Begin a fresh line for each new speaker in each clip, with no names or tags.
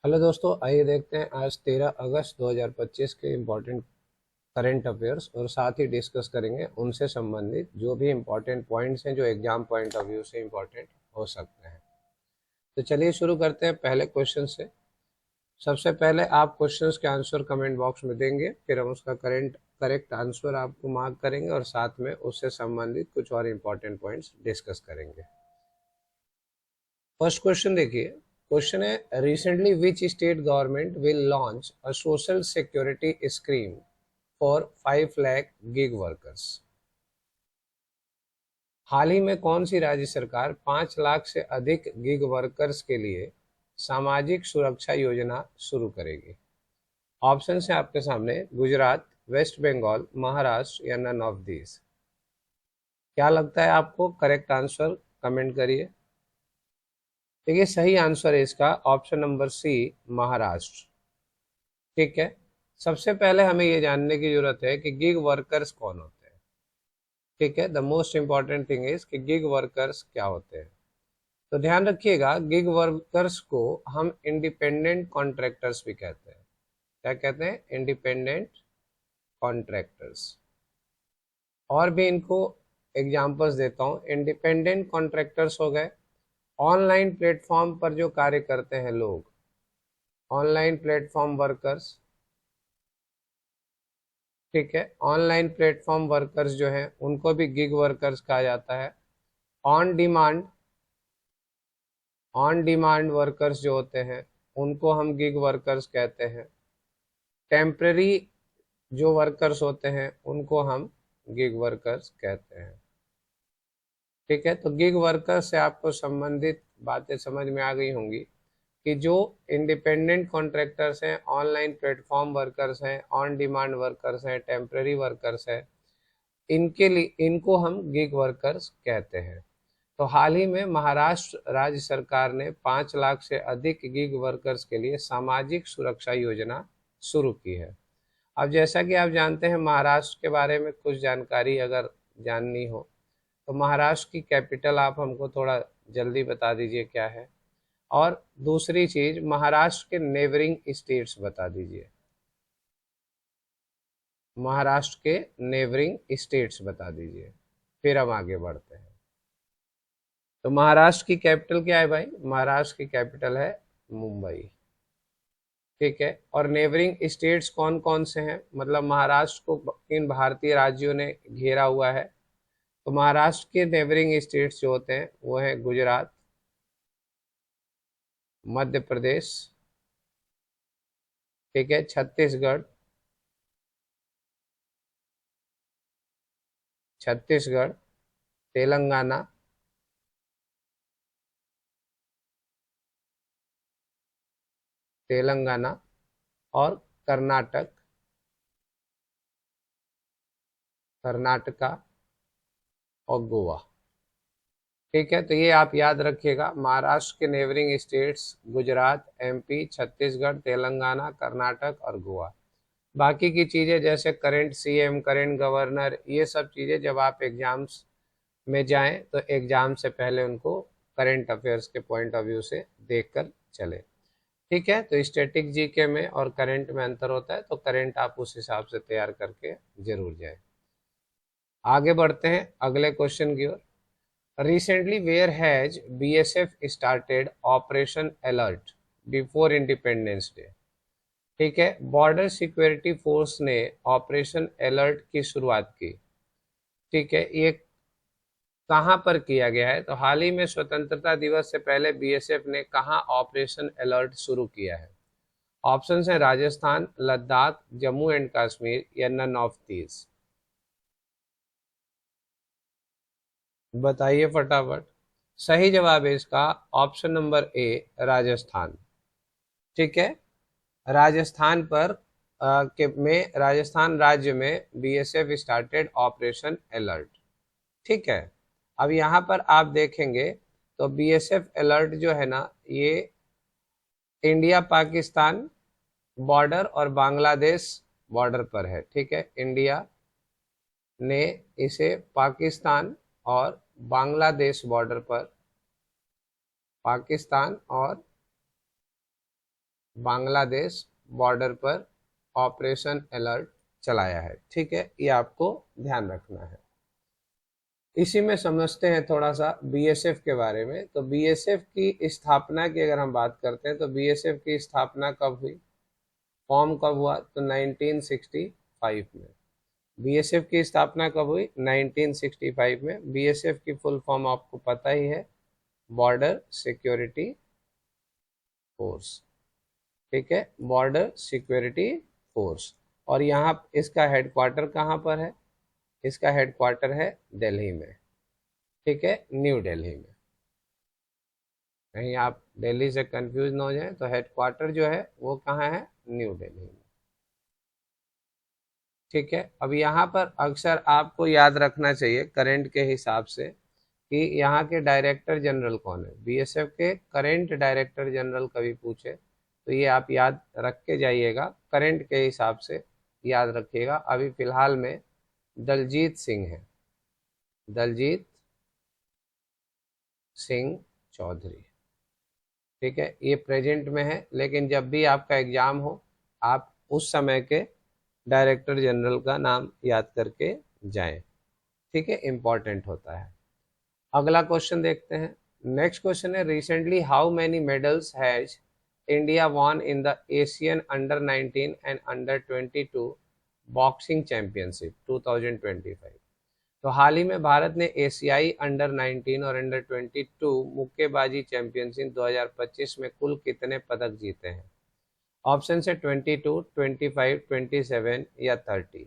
Hello दोस्तों, आइए देखते हैं आज 13 अगस्त 2025 के इम्पोर्टेंट करंट अफेयर्स और साथ ही डिस्कस करेंगे उनसे संबंधित जो भी इम्पोर्टेंट पॉइंट्स हैं जो एग्जाम पॉइंट ऑफ व्यू से इम्पोर्टेंट हो सकते हैं। तो चलिए शुरू करते हैं पहले क्वेश्चन से। सबसे पहले आप क्वेश्चंस के आंसर कमेंट बॉक्स में देंगे, फिर हम उसका करेक्ट आंसर आपको मार्क करेंगे और साथ में उससे संबंधित कुछ और इम्पोर्टेंट पॉइंट्स डिस्कस करेंगे। फर्स्ट क्वेश्चन देखिए। क्वेश्चन है, recently which state government will launch a social security scheme for 5 lakh gig workers. हाल ही में कौन सी राज्य सरकार 5 लाख से अधिक गिग वर्कर्स के लिए सामाजिक सुरक्षा योजना शुरू करेगी? ऑप्शन है आपके सामने, गुजरात, वेस्ट बंगाल, महाराष्ट्र या नन ऑफ दीज। क्या लगता है आपको? करेक्ट आंसर कमेंट करिए। देखिए, सही आंसर है इसका ऑप्शन नंबर सी, महाराष्ट्र। ठीक है। सबसे पहले हमें ये जानने की जरूरत है कि गिग वर्कर्स कौन होते हैं। ठीक है, the most important thing is कि गिग वर्कर्स क्या होते हैं। तो ध्यान रखिएगा, गिग वर्कर्स को हम इंडिपेंडेंट कॉन्ट्रैक्टर्स भी कहते हैं। क्या कहते हैं? Independent contractors. और भी इनको एग्जांपल्स देता हूं। इंडिपेंडेंट कॉन्ट्रैक्टर्स हो गए ऑनलाइन प्लेटफॉर्म पर जो कार्य करते हैं लोग, ऑनलाइन प्लेटफॉर्म वर्कर्स। ठीक है, ऑनलाइन प्लेटफॉर्म वर्कर्स जो हैं उनको भी गिग वर्कर्स कहा जाता है। On demand, on demand workers जो होते हैं उनको हम गिग वर्कर्स कहते हैं। टेम्पररी जो वर्कर्स होते हैं उनको हम गिग वर्कर्स कहते हैं। ठीक है, तो गिग वर्कर्स से आपको संबंधित बातें समझ में आ गई होंगी कि जो इंडिपेंडेंट कॉन्ट्रैक्टर्स हैं, ऑनलाइन प्लेटफॉर्म वर्कर्स हैं, ऑन डिमांड वर्कर्स हैं, टेम्पररी वर्कर्स हैं, इनके लिए इनको हम गिग वर्कर्स कहते हैं। तो हाल ही में महाराष्ट्र राज्य सरकार ने 5 लाख से अधिक गिग वर्कर्स के लिए सामाजिक सुरक्षा योजना शुरू की है। अब जैसा कि आप जानते हैं, महाराष्ट्र के बारे में कुछ जानकारी अगर जाननी हो तो महाराष्ट्र की कैपिटल आप हमको थोड़ा जल्दी बता दीजिए क्या है। और दूसरी चीज, महाराष्ट्र के नेबरिंग स्टेट्स बता दीजिए। महाराष्ट्र के नेबरिंग स्टेट्स बता दीजिए, फिर हम आगे बढ़ते हैं। तो महाराष्ट्र की कैपिटल क्या है भाई? महाराष्ट्र की कैपिटल है मुंबई। ठीक है, और नेबरिंग स्टेट्स कौन कौन से हैं, मतलब महाराष्ट्र को किन भारतीय राज्यों ने घेरा हुआ है? तो महाराष्ट्र के नेबरिंग स्टेट्स जो होते हैं वो है गुजरात, मध्य प्रदेश, ठीक है, छत्तीसगढ़, छत्तीसगढ़, तेलंगाना, तेलंगाना और कर्नाटक, कर्नाटका और गोवा। ठीक है, तो ये आप याद रखिएगा, महाराष्ट्र के neighbouring states Gujarat, MP, Chhattisgarh, Telangana, Karnataka और गोवा। बाकी की चीज़ें जैसे करंट सीएम, करंट गवर्नर, ये सब चीज़ें जब आप एग्जाम्स में जाएं तो एग्जाम से पहले उनको करंट अफेयर्स के पॉइंट ऑफ व्यू से देखकर चले। ठीक है, तो स्टैटिक जीके में और करंट में अंतर होता है, तो करंट आप उस हिसाब से तैयार करके जरूर जाएं। आगे बढ़ते हैं अगले क्वेश्चन की ओर। Recently where has BSF started operation alert before independence day. ठीक है, बॉर्डर सिक्योरिटी फोर्स ने ऑपरेशन अलर्ट की शुरुआत की। ठीक है, ये कहां पर किया गया है? तो हाल ही में स्वतंत्रता दिवस से पहले बीएसएफ ने कहां ऑपरेशन अलर्ट शुरू किया है? ऑप्शन है राजस्थान, लद्दाख, जम्मू एंड कश्मीर या नन ऑफ दीज। बताइए फटाफट। सही जवाब है इसका ऑप्शन नंबर ए, राजस्थान। ठीक है, राजस्थान पर राजस्थान राज्य में बीएसएफ स्टार्टेड ऑपरेशन अलर्ट। ठीक है, अब यहाँ पर आप देखेंगे तो बीएसएफ अलर्ट जो है ना, ये इंडिया पाकिस्तान बॉर्डर और बांग्लादेश बॉर्डर पर है। ठीक है, इंडिया ने इसे पाकिस्तान और बांग्लादेश बॉर्डर पर, पाकिस्तान और बांग्लादेश बॉर्डर पर ऑपरेशन अलर्ट चलाया है। ठीक है, ये आपको ध्यान रखना है। इसी में समझते हैं थोड़ा सा बीएसएफ के बारे में। तो बीएसएफ की स्थापना की अगर हम बात करते हैं तो बीएसएफ की स्थापना कब हुई, फॉर्म कब हुआ, तो 1965 में। बीएसएफ की स्थापना कब हुई, 1965 में। बीएसएफ की फुल फॉर्म आपको पता ही है, बॉर्डर सिक्योरिटी फोर्स। ठीक है, बॉर्डर सिक्योरिटी फोर्स। और यहाँ इसका हेडक्वार्टर कहाँ पर है, इसका हेडक्वार्टर है दिल्ली में। ठीक है, न्यू दिल्ली में। कहीं आप दिल्ली से कंफ्यूज ना हो जाए, तो हेडक्वार्टर जो है वो कहाँ है, न्यू दिल्ली में। ठीक है, अब यहाँ पर अक्सर आपको याद रखना चाहिए करंट के हिसाब से कि यहाँ के डायरेक्टर जनरल कौन है। बीएसएफ के करंट डायरेक्टर जनरल कभी पूछे तो ये आप याद रख के जाइएगा, करंट के हिसाब से याद रखिएगा। अभी फिलहाल में दलजीत सिंह है, दलजीत सिंह चौधरी। ठीक है, ये प्रेजेंट में है, लेकिन जब भी आपका एग्जाम हो आप उस समय के डायरेक्टर जनरल का नाम याद करके जाएं। ठीक है, इंपॉर्टेंट होता है। अगला क्वेश्चन देखते हैं। नेक्स्ट क्वेश्चन है, recently how many medals has India won in the Asian under 19 and under 22 boxing championship 2025। तो हाल ही में भारत ने एशियाई अंडर 19 और अंडर 22 मुक्केबाजी चैंपियनशिप 2025 में कुल कितने पदक जीते हैं। ऑप्शन है 22, 25, 27 या 30।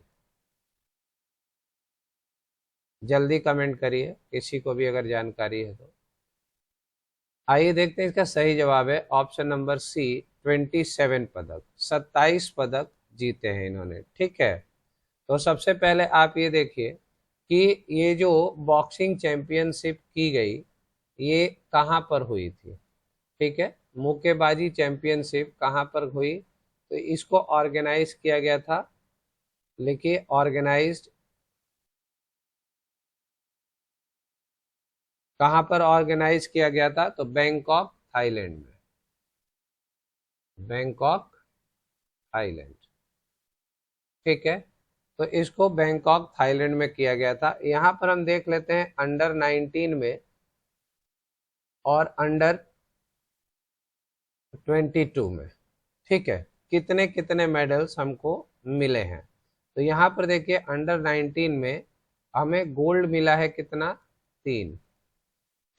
जल्दी कमेंट करिए किसी को भी अगर जानकारी है तो। आइए देखते हैं, इसका सही जवाब है ऑप्शन नंबर सी, 27 पदक, 27 पदक जीते हैं इन्होंने। ठीक है, तो सबसे पहले आप ये देखिए कि ये जो बॉक्सिंग चैंपियनशिप की गई ये कहाँ पर हुई थी। ठीक है, मुक्केबाजी चैंपियनशिप कहाँ पर हुई, तो इसको ऑर्गेनाइज किया गया था। लिखिए ऑर्गेनाइज्ड, कहाँ पर ऑर्गेनाइज किया गया था, तो बैंकॉक थाईलैंड में, बैंकॉक थाईलैंड। ठीक है, तो इसको बैंकॉक थाईलैंड में किया गया था। यहाँ पर हम देख लेते हैं अंडर 19 में और अंडर 22 में। ठीक है, कितने कितने मेडल्स हमको मिले हैं। तो यहाँ पर देखिए अंडर 19 में हमें गोल्ड मिला है कितना, 3।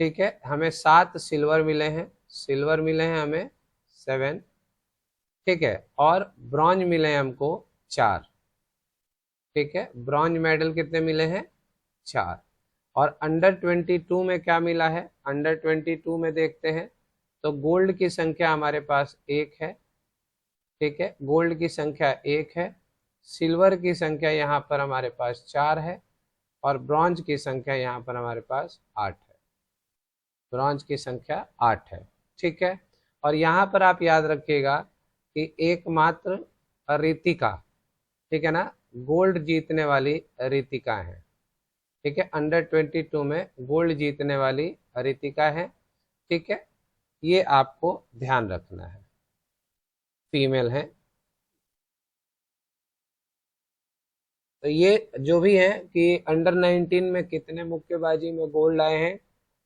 ठीक है, हमें 7 सिल्वर मिले हैं, सिल्वर मिले हैं हमें 7। ठीक है, और ब्रॉन्ज मिले हैं हमको 4। ठीक है, ब्रॉन्ज मेडल कितने मिले हैं, 4। और अंडर 22 में क्या मिला है, अंडर 22 में देखते हैं तो गोल्ड की संख्या हमारे पास 1 है। ठीक है, गोल्ड की संख्या 1 है, सिल्वर की संख्या यहाँ पर हमारे पास 4 है और ब्रॉन्ज की संख्या यहाँ पर हमारे पास 8 है। ब्रॉन्ज की संख्या 8 है। ठीक है, और यहाँ पर आप याद रखिएगा कि एकमात्र रितिका, ठीक है ना, गोल्ड जीतने वाली रितिका है। ठीक है, अंडर 22 में गोल्ड जीतने वाली रितिका है। ठीक है, ये आपको ध्यान रखना है, फीमेल है। तो ये जो भी है कि अंडर 19 में कितने मुक्केबाजी में गोल्ड आए हैं,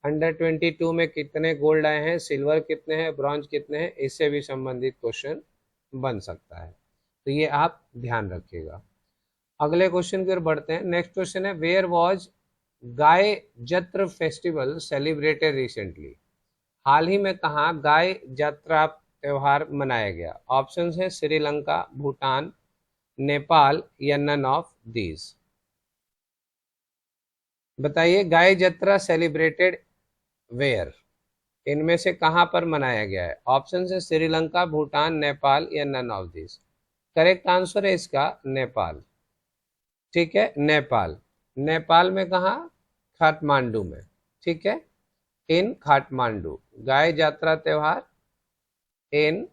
अंडर 22 में कितने गोल्ड आए हैं, सिल्वर कितने हैं, ब्रॉन्ज कितने हैं, इससे भी संबंधित क्वेश्चन बन सकता है। तो ये आप ध्यान रखिएगा। अगले क्वेश्चन की ओर बढ़ते हैं। नेक्स्ट क्वेश्चन है, where was Gai Jatra festival celebrated recently. हाल ही में कहा गाय यात्रा त्योहार मनाया गया। ऑप्शंस है श्रीलंका, भूटान, नेपाल या नन ऑफ दीज। बताइए गाय यात्रा सेलिब्रेटेड वेयर, इनमें से कहां पर मनाया गया है। ऑप्शन है श्रीलंका, भूटान, नेपाल या none of these. Correct answer है इसका नेपाल। ठीक है, नेपाल। नेपाल में कहा, काठमांडू में। ठीक है, इन काठमांडू, गाय यात्रा त्योहार इन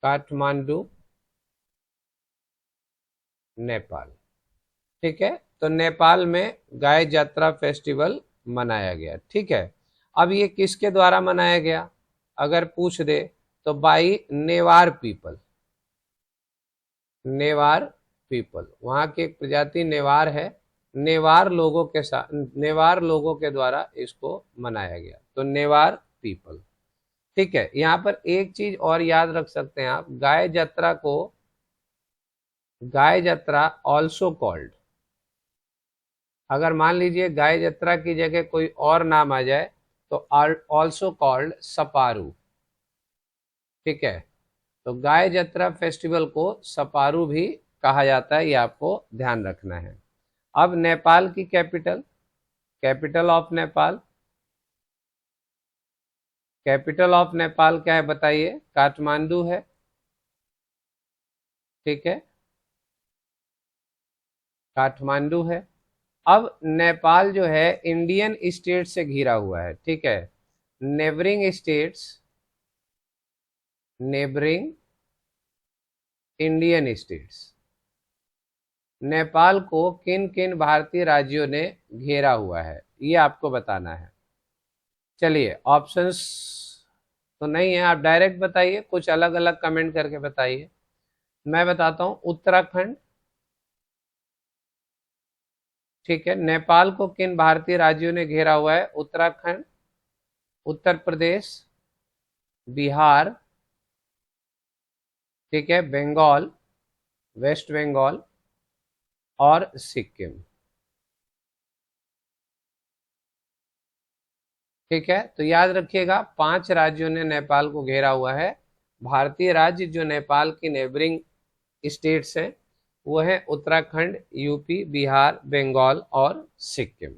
काठमांडू, नेपाल। ठीक है, तो नेपाल में गाय यात्रा फेस्टिवल मनाया गया। ठीक है, अब ये किसके द्वारा मनाया गया, अगर पूछ दे तो by Newar people, Newar people, वहां की एक प्रजाति नेवार है, नेवार लोगों के साथ, नेवार लोगों के द्वारा इसको मनाया गया, तो नेवार पीपल। ठीक है, यहाँ पर एक चीज और याद रख सकते हैं आप, गाय यात्रा को, गाय यात्रा ऑल्सो कॉल्ड, अगर मान लीजिए गाय यात्रा की जगह कोई और नाम आ जाए तो ऑल्सो कॉल्ड सपारू। ठीक है, तो गाय यात्रा फेस्टिवल को सपारू भी कहा जाता है, ये आपको ध्यान रखना है। अब नेपाल की capital, capital of Nepal, capital of Nepal क्या है बताइए? काठमांडू है। ठीक है, काठमांडू है। अब नेपाल जो है इंडियन स्टेट से घिरा हुआ है। ठीक है, neighbouring states, neighbouring Indian states, Nepal को किन किन भारतीय राज्यों ने घेरा हुआ है, ये आपको बताना है। चलिए, ऑप्शंस तो नहीं है, आप डायरेक्ट बताइए, कुछ अलग अलग कमेंट करके बताइए। मैं बताता हूं, उत्तराखंड। ठीक है, नेपाल को किन भारतीय राज्यों ने घेरा हुआ है? उत्तराखंड, उत्तर प्रदेश, बिहार, ठीक है, बंगाल, वेस्ट बंगाल और सिक्किम। ठीक है, तो याद रखिएगा 5 राज्यों ने नेपाल को घेरा हुआ है। भारतीय राज्य जो नेपाल की नेबरिंग स्टेट्स हैं वो है उत्तराखंड, यूपी, बिहार, बंगाल और सिक्किम।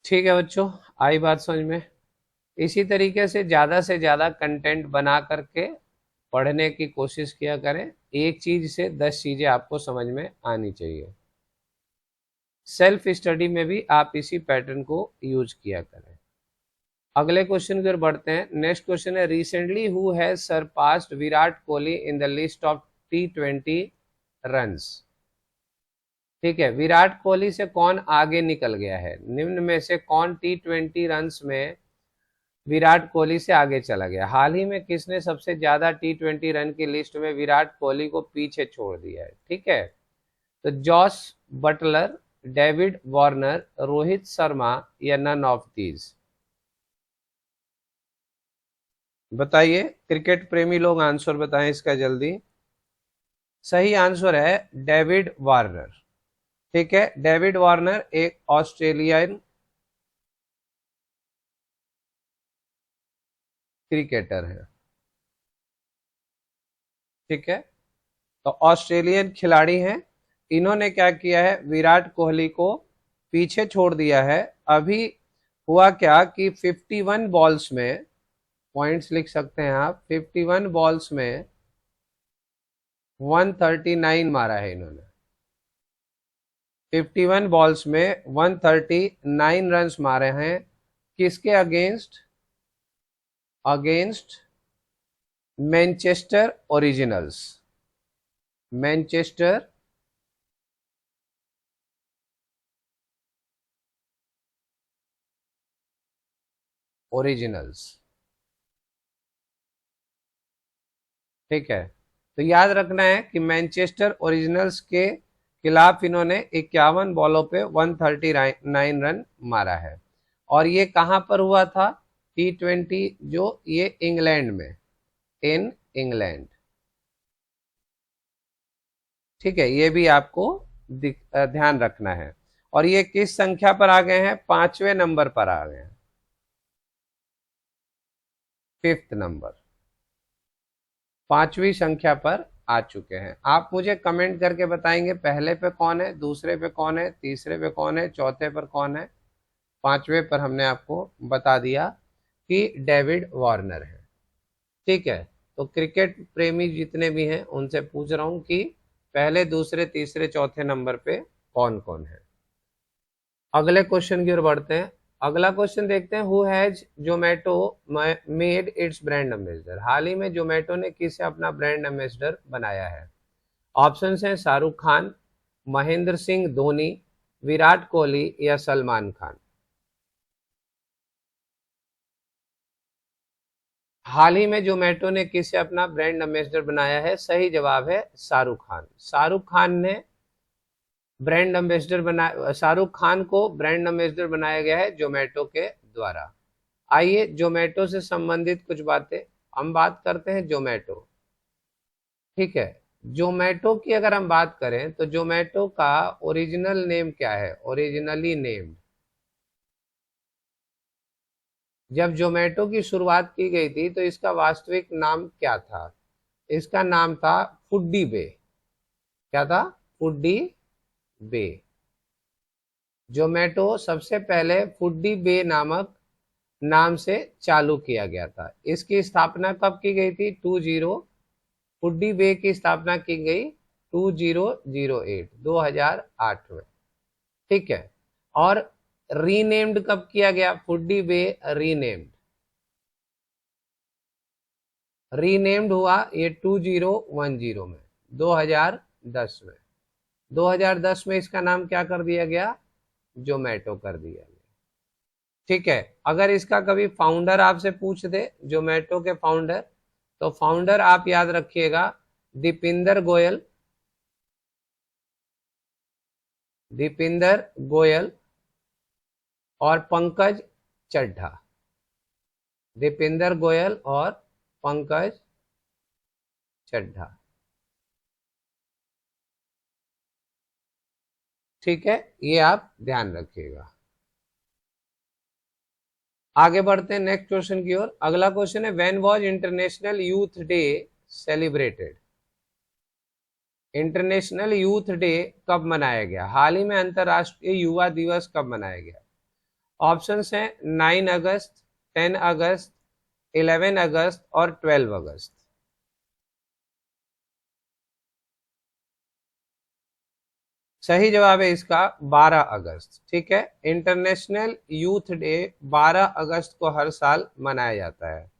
ठीक है बच्चों, आई बात समझ में? इसी तरीके से ज्यादा कंटेंट बना करके पढ़ने की कोशिश किया करें। एक चीज से 10 चीजें आपको समझ में आनी चाहिए। सेल्फ स्टडी में भी आप इसी पैटर्न को यूज किया करें। अगले क्वेश्चन की ओर बढ़ते हैं। नेक्स्ट क्वेश्चन है, recently who has surpassed Virat Kohli in the list of T20 runs. ठीक है, विराट कोहली से कौन आगे निकल गया है? निम्न में से कौन T20 रन्स में विराट कोहली से आगे चला गया? हाल ही में किसने सबसे ज्यादा T20 रन की लिस्ट में विराट कोहली को पीछे छोड़ दिया है? ठीक है, तो Jos Buttler, David Warner, Rohit Sharma या नन ऑफ दीज? बताइए, क्रिकेट प्रेमी लोग आंसर बताएं इसका जल्दी। सही आंसर है डेविड वार्नर। ठीक है, डेविड वार्नर एक ऑस्ट्रेलियन क्रिकेटर है। ठीक है, तो ऑस्ट्रेलियन खिलाड़ी हैं। इन्होंने क्या किया है? विराट कोहली को पीछे छोड़ दिया है। अभी हुआ क्या कि 51 बॉल्स में, पॉइंट्स लिख सकते हैं आप, 51 बॉल्स में 139 मारा है इन्होंने। 51 बॉल्स में 139 रन्स मारे हैं। किसके against? Against Manchester originals, Manchester originals. ठीक है, तो याद रखना है कि मैनचेस्टर ओरिजिनल्स के खिलाफ इन्होंने 51 बॉलों पे 139 रन मारा है। और ये कहां पर हुआ था? T20 जो ये इंग्लैंड में, इन इंग्लैंड। ठीक है, ये भी आपको ध्यान रखना है। और ये किस संख्या पर आ गए हैं? 5वें नंबर पर आ गए हैं, 5th नंबर, 5वीं संख्या पर आ चुके हैं। आप मुझे कमेंट करके बताएंगे पहले पे कौन है, दूसरे पे कौन है, तीसरे पे कौन है, चौथे पर कौन है। 5वें पर हमने आपको बता दिया कि डेविड वार्नर है। ठीक है, तो क्रिकेट प्रेमी जितने भी हैं उनसे पूछ रहा हूं कि पहले, दूसरे, तीसरे, चौथे नंबर पे कौन कौन है। अगले क्वेश्चन की ओर बढ़ते हैं। अगला क्वेश्चन देखते हैं, who has Zomato made its brand ambassador. हाल ही में जोमेटो ने किसे अपना ब्रांड एम्बेसडर बनाया है? ऑप्शंस हैं शाहरुख खान, महेंद्र सिंह धोनी, विराट कोहली या सलमान खान। हाल ही में जोमेटो ने किसे अपना ब्रांड एम्बेसडर बनाया है? सही जवाब है शाहरुख खान। शाहरुख खान ने ब्रांड एम्बेसडर बना शाहरुख खान को ब्रांड एम्बेसडर बनाया गया है जोमेटो के द्वारा। आइए जोमेटो से संबंधित कुछ बातें हम बात करते हैं। जोमेटो, ठीक है, जोमेटो की अगर हम बात करें तो जोमेटो का ओरिजिनल नेम क्या है? ओरिजिनली नेम्ड, जब जोमेटो की शुरुआत की गई थी तो इसका वास्तविक नाम क्या था? इसका नाम था फूडी बे। क्या था? फूडी बे। जोमेटो सबसे पहले फूडी बे नामक नाम से चालू किया गया था। इसकी स्थापना कब की गई थी? फूडी बे की स्थापना की गई 2008 में, ठीक है। और रीनेम्ड कब किया गया? फूडी बे रीनेम्ड हुआ ये 2010 में, 2010 में। 2010 में इसका नाम क्या कर दिया गया? जोमेटो कर दिया गया, ठीक है। अगर इसका कभी फाउंडर आपसे पूछ दे, जोमेटो के फाउंडर, तो फाउंडर आप याद रखिएगा दीपिंदर गोयल। दीपिंदर गोयल और पंकज चड्ढा। दीपिंदर गोयल और पंकज चड्ढा, ठीक है, ये आप ध्यान रखिएगा। आगे बढ़ते हैं नेक्स्ट क्वेश्चन की ओर। अगला क्वेश्चन है, when was international youth day celebrated? International youth day कब मनाया गया? हाल ही में अंतरराष्ट्रीय युवा दिवस कब मनाया गया? ऑप्शंस हैं 9 अगस्त, 10 अगस्त, 11 अगस्त और 12 अगस्त। सही जवाब है इसका 12 अगस्त, ठीक है। इंटरनेशनल यूथ डे 12 अगस्त को हर साल मनाया जाता है।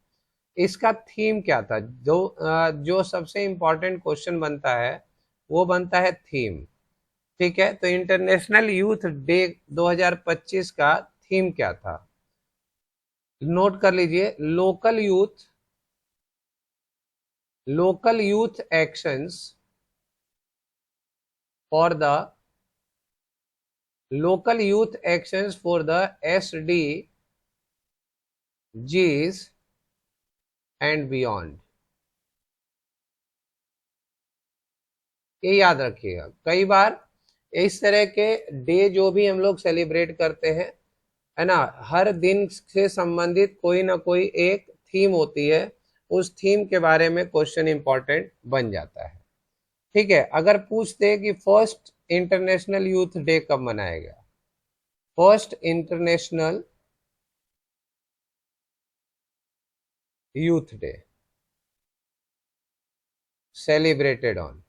इसका थीम क्या था? जो सबसे इंपॉर्टेंट क्वेश्चन बनता है वो बनता है थीम, ठीक है। तो इंटरनेशनल यूथ डे 2025 का थीम क्या था? नोट कर लीजिए, local youth actions for the local youth actions for the SDGs and beyond। ये याद रखिएगा, कई बार इस तरह के डे जो भी हम लोग सेलिब्रेट करते हैं, है ना, हर दिन से संबंधित कोई ना कोई एक थीम होती है, उस थीम के बारे में क्वेश्चन इंपॉर्टेंट बन जाता है, ठीक है। अगर पूछते कि फर्स्ट इंटरनेशनल यूथ डे कब मनाया गया? First international youth day celebrated on,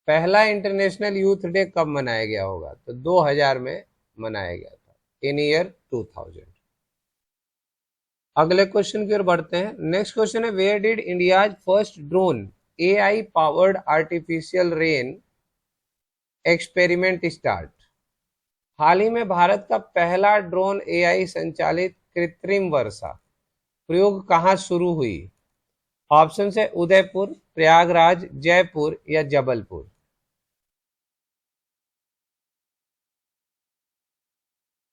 पहला इंटरनेशनल यूथ डे कब मनाया गया होगा? तो 2000 में मनाया गया था, इन ईयर 2000। अगले क्वेश्चन की ओर बढ़ते हैं। नेक्स्ट क्वेश्चन है, where did India's first drone AI powered artificial rain experiment start? हाल ही में भारत का पहला ड्रोन AI संचालित कृत्रिम वर्षा प्रयोग कहां शुरू हुई? ऑप्शन है उदयपुर, प्रयागराज, जयपुर या जबलपुर।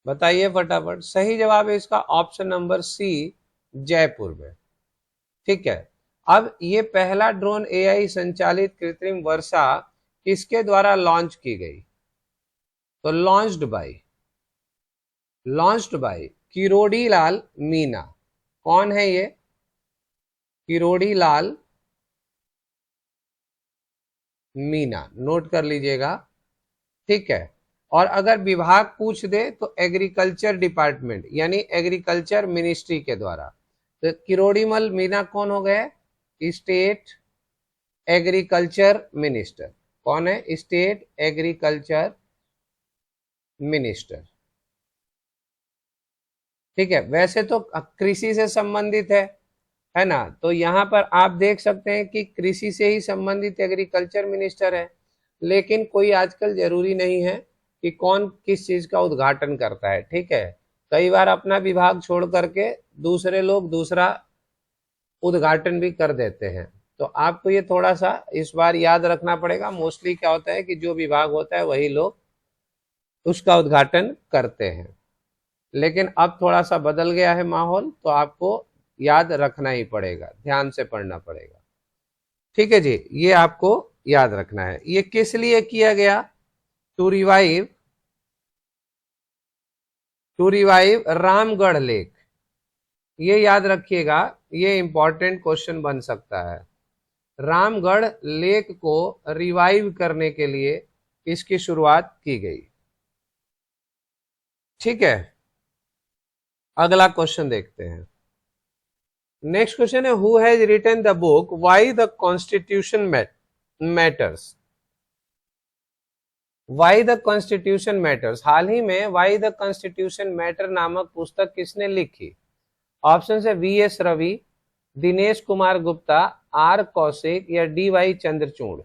बताइए फटाफट। सही जवाब है इसका ऑप्शन नंबर सी, जयपुर में, ठीक है। अब ये पहला ड्रोन AI संचालित कृत्रिम वर्षा किसके द्वारा लॉन्च की गई? तो लॉन्च्ड बाय किरोड़ी लाल मीना। कौन है ये? किरोड़ी लाल मीना, नोट कर लीजिएगा, ठीक है। और अगर विभाग पूछ दे तो एग्रीकल्चर डिपार्टमेंट यानी एग्रीकल्चर मिनिस्ट्री के द्वारा। तो किरोड़ीमल मीना कौन हो गए? State agriculture minister. कौन है? स्टेट एग्रीकल्चर मिनिस्टर, ठीक है। वैसे तो कृषि से संबंधित है ना, तो यहां पर आप देख सकते हैं कि कृषि से ही संबंधित एग्रीकल्चर मिनिस्टर है, लेकिन कोई आजकल जरूरी नहीं है कि कौन किस चीज का उद्घाटन करता है, ठीक है। कई बार अपना विभाग छोड़ करके दूसरे लोग दूसरा उद्घाटन भी कर देते हैं, तो आपको ये थोड़ा सा इस बार याद रखना पड़ेगा। मोस्टली क्या होता है कि जो विभाग होता है वही लोग उसका उद्घाटन करते हैं, लेकिन अब थोड़ा सा बदल गया है माहौल, तो आपको याद रखना ही पड़ेगा, ध्यान से पढ़ना पड़ेगा। ठीक है जी, ये आपको याद रखना है। ये किस लिए किया गया? To revive Ramgarh lake. ये याद रखिएगा, ये इंपॉर्टेंट क्वेश्चन बन सकता है। रामगढ़ लेक को रिवाइव करने के लिए इसकी शुरुआत की गई। ठीक है, अगला क्वेश्चन देखते हैं। नेक्स्ट क्वेश्चन है, who has written the book why the constitution matters. Why the constitution matters, हाल ही में व्हाई द कॉन्स्टिट्यूशन मैटर नामक पुस्तक किसने लिखी? ऑप्शन है V S Ravi, Dinesh Kumar Gupta, R Kaushik या डी वाई चंद्रचूड़।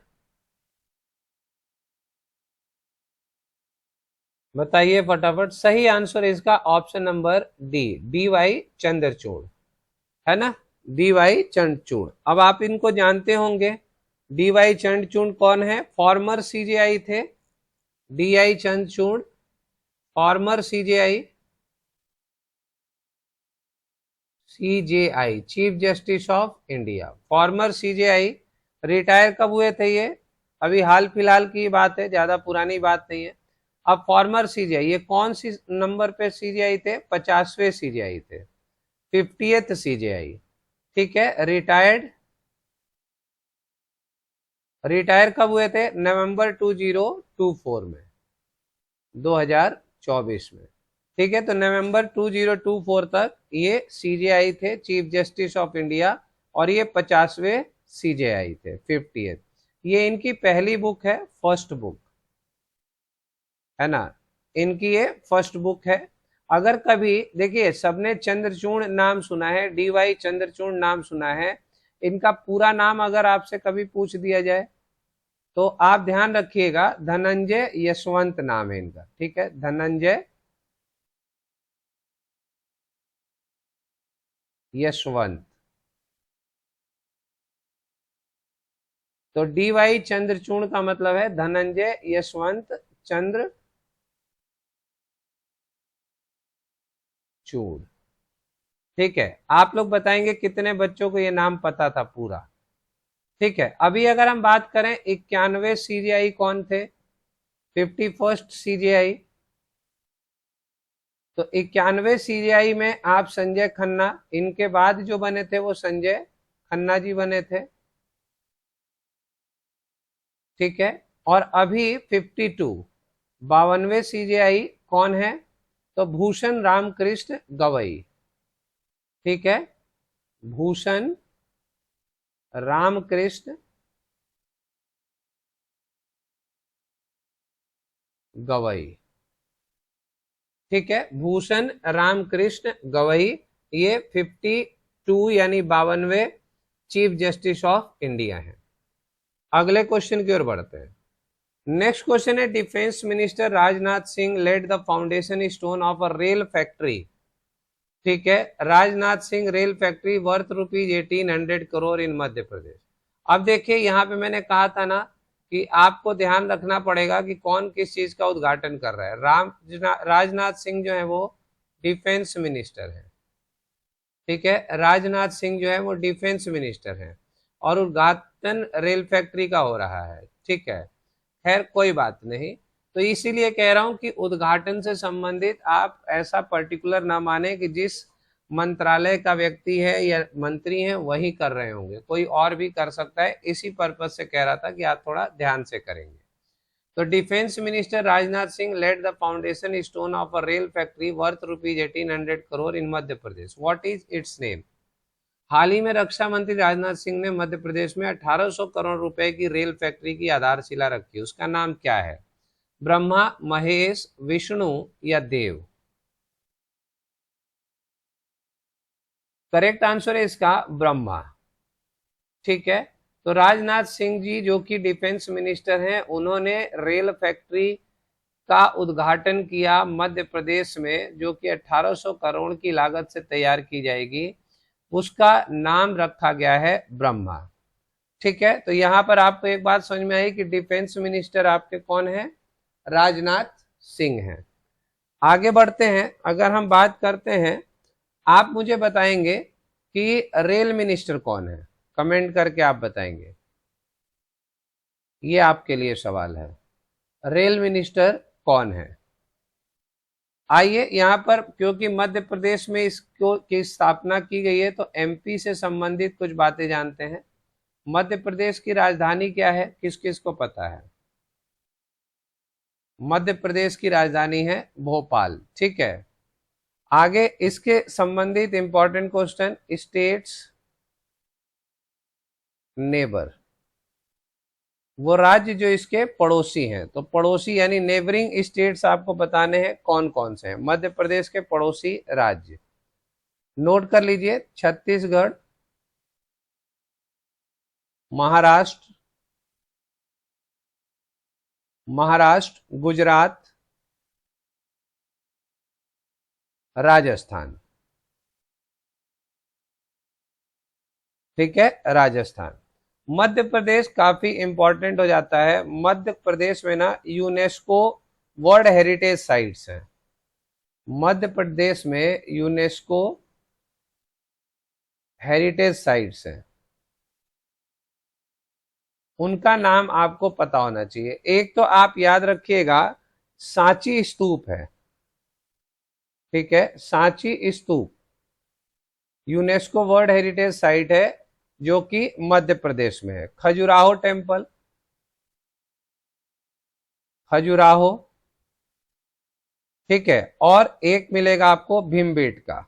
बताइए फटाफट। सही आंसर इसका option number D Y Chandrachud, है ना, डी वाई चंद्रचूड़। अब आप इनको जानते होंगे, डी वाई चंद्रचूड़ कौन है? फॉर्मर सीजेआई थे। D I Chandrachud farmer CJI chief justice of India, farmer CJI. Retire कब हुए थे ये? अभी हाल फिलहाल की बात है, ज्यादा पुरानी बात नहीं है। अब फॉर्मर सीजेआई, ये कौन सी नंबर पे सीजेआई थे? 50वें सीजेआई थे, 50th सीजेआई। ठीक है, रिटायर कब हुए थे? नवंबर 2024 में, 2024 में। ठीक है, तो नवंबर 2024 तक ये सीजेआई थे, चीफ जस्टिस ऑफ इंडिया, और ये 50वें सीजेआई थे, 50th। ये इनकी पहली बुक है, फर्स्ट बुक है ना, इनकी ये फर्स्ट बुक है। अगर कभी देखिए, सबने चंद्रचूड़ नाम सुना है, डी वाई चंद्रचूड़ नाम सुना है, इनका पूरा नाम अगर आपसे कभी पूछ दिया जाए तो आप ध्यान रखिएगा, धनंजय यशवंत नाम है इनका। ठीक है, धनंजय यशवंत। तो डी वाई चंद्रचूड़ का मतलब है धनंजय यशवंत चंद्रचूड़। ठीक है, आप लोग बताएंगे कितने बच्चों को ये नाम पता था पूरा। ठीक है, अभी अगर हम बात करें 91 सीजेआई कौन थे? 51st CJI. तो 91 सीजेआई में आप संजय खन्ना, इनके बाद जो बने थे वो संजय खन्ना जी बने थे। ठीक है, और अभी 52वें सीजेआई कौन है? तो भूषण रामकृष्ण गवई। ठीक है, भूषण रामकृष्ण गवई। ठीक है, भूषण रामकृष्ण गवई, ये 52 यानी 52वें चीफ जस्टिस ऑफ इंडिया है। अगले क्वेश्चन की ओर बढ़ते हैं। नेक्स्ट क्वेश्चन है, defence minister Rajnath Singh laid the foundation stone of a rail factory. ठीक है, Rajnath Singh rail factory worth ₹1800 crore in Madhya Pradesh. अब देखिए, यहाँ पे मैंने कहा था ना कि आपको ध्यान रखना पड़ेगा कि कौन किस चीज का उद्घाटन कर रहा है। राजनाथ सिंह जो है वो डिफेंस मिनिस्टर है। ठीक है, राजनाथ सिंह जो है वो डिफेंस मिनिस्टर है, और उद्घाटन रेल फैक्ट्री का हो रहा है। ठीक है, खैर कोई बात नहीं। तो इसीलिए कह रहा हूं कि उद्घाटन से संबंधित आप ऐसा पर्टिकुलर ना माने कि जिस मंत्रालय का व्यक्ति है या मंत्री है वही कर रहे होंगे, कोई और भी कर सकता है। इसी पर्पज से कह रहा था कि आप थोड़ा ध्यान से करेंगे। तो defence minister Rajnath Singh laid the foundation stone of a rail factory worth ₹1800 crore in Madhya Pradesh. What is its name? हाल ही में रक्षा मंत्री राजनाथ सिंह ने मध्य प्रदेश में 1800 करोड़ रुपए की रेल फैक्ट्री की आधारशिला रखी। उसका नाम क्या है? ब्रह्मा, महेश, विष्णु या देव? करेक्ट आंसर है इसका ब्रह्मा। ठीक है, तो राजनाथ सिंह जी जो कि डिफेंस मिनिस्टर हैं, उन्होंने रेल फैक्ट्री का उद्घाटन किया मध्य प्रदेश में, जो कि 1800 करोड़ की लागत से तैयार की जाएगी, उसका नाम रखा गया है ब्रह्मा। ठीक है, तो यहां पर आपको एक बात समझ में आई कि डिफेंस मिनिस्टर आपके कौन है? राजनाथ सिंह हैं। आगे बढ़ते हैं, अगर हम बात करते हैं, आप मुझे बताएंगे कि रेल मिनिस्टर कौन है? कमेंट करके आप बताएंगे, ये आपके लिए सवाल है, रेल मिनिस्टर कौन है? आइए यहां पर, क्योंकि मध्य प्रदेश में इसको की स्थापना की गई है, तो एमपी से संबंधित कुछ बातें जानते हैं। मध्य प्रदेश की राजधानी क्या है, किस किस को पता है? मध्य प्रदेश की राजधानी है भोपाल। ठीक है, आगे इसके संबंधित इंपॉर्टेंट क्वेश्चन, स्टेट्स नेबर, वो राज्य जो इसके पड़ोसी हैं, तो पड़ोसी यानी नेबरिंग स्टेट्स आपको बताने हैं कौन कौन से हैं मध्य प्रदेश के पड़ोसी राज्य। नोट कर लीजिए, छत्तीसगढ़, महाराष्ट्र, गुजरात, राजस्थान। ठीक है, राजस्थान। मध्य प्रदेश काफी इंपॉर्टेंट हो जाता है। मध्य प्रदेश में ना यूनेस्को वर्ल्ड हेरिटेज साइट्स हैं। मध्य प्रदेश में यूनेस्को हेरिटेज साइट्स हैं, उनका नाम आपको पता होना चाहिए। एक तो आप याद रखिएगा, सांची स्तूप है। ठीक है, सांची स्तूप यूनेस्को वर्ल्ड हेरिटेज साइट है, जो कि मध्य प्रदेश में है। खजुराहो टेम्पल, खजुराहो। ठीक है, और एक मिलेगा आपको भीमबेटका,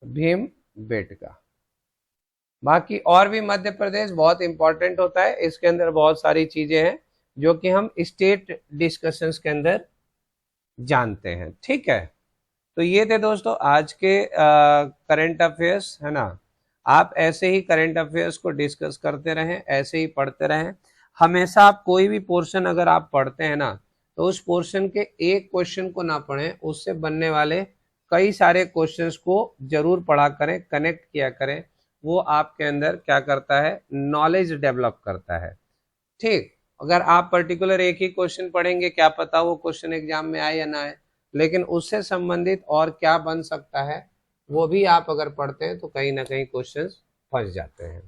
भीमबेटका। बाकी और भी मध्य प्रदेश बहुत इंपॉर्टेंट होता है, इसके अंदर बहुत सारी चीजें हैं जो कि हम स्टेट डिस्कशंस के अंदर जानते हैं। ठीक है, तो ये थे दोस्तों आज के करंट अफेयर्स, है ना। आप ऐसे ही करंट अफेयर्स को डिस्कस करते रहें, ऐसे ही पढ़ते रहें। हमेशा आप कोई भी पोर्शन अगर आप पढ़ते हैं ना, तो उस पोर्शन के एक क्वेश्चन को ना पढ़ें, उससे बनने वाले कई सारे क्वेश्चंस को जरूर पढ़ा करें, कनेक्ट किया करें। वो आपके अंदर क्या करता है? नॉलेज डेवलप करता है। ठीक, अगर आप पर्टिकुलर एक ही क्वेश्चन पढ़ेंगे, क्या पता वो क्वेश्चन एग्जाम में आए या ना आए, लेकिन उससे संबंधित और क्या बन सकता है वो भी आप अगर पढ़ते हैं तो कहीं ना कहीं क्वेश्चंस फंस जाते हैं।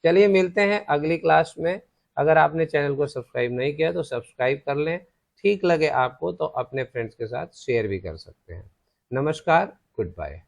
चलिए मिलते हैं अगली क्लास में। अगर आपने चैनल को सब्सक्राइब नहीं किया तो सब्सक्राइब कर लें, ठीक लगे आपको तो अपने फ्रेंड्स के साथ शेयर भी कर सकते हैं। नमस्कार, गुड बाय।